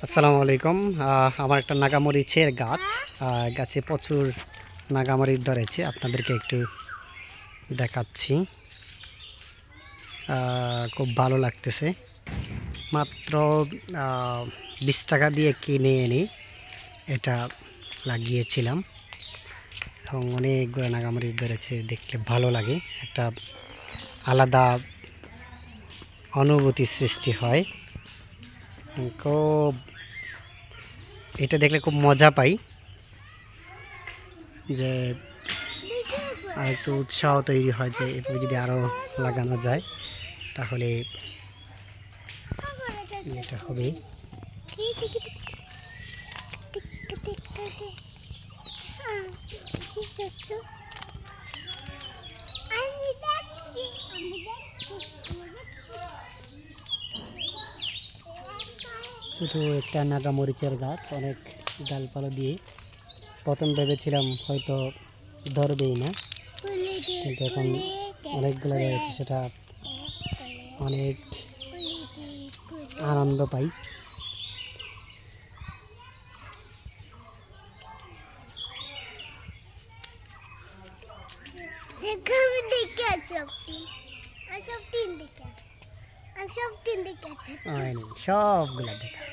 আসসালামু আলাইকুম। আমার একটা নাগামরিচের গাছ, গাছে প্রচুর নাগামরিচ ধরেছে, আপনাদেরকে একটু দেখাচ্ছি। খুব ভালো লাগতেছে। মাত্র 20 টাকা দিয়ে কিনে এনে এটা লাগিয়েছিলাম এবং অনেকগুলো নাগামরিচ ধরেছে। দেখলে ভালো লাগে, একটা আলাদা অনুভূতি সৃষ্টি হয়। খুব এটা দেখলে খুব মজা পাই, যে আর একটু উৎসাহ তৈরি হয় যে এভাবে যদি আরও লাগানো যায় তাহলে এটা হবে। ছোটো একটা নাগামরিচের গাছ, অনেক ডালপালা দিয়ে প্রথম ভেবেছিলাম হয়তো ধরবেই না, কিন্তু এখন অনেকগুলো রয়েছে, সেটা অনেক আনন্দ পাই। সবগুলা দেখা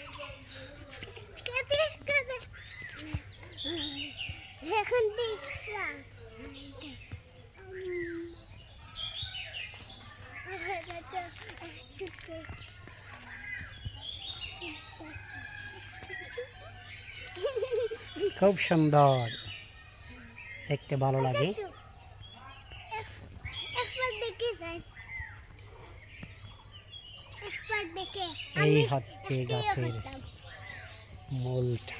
খুব সুন্দর, দেখতে ভালো লাগে। এই হচ্ছে গাছের মূলটা।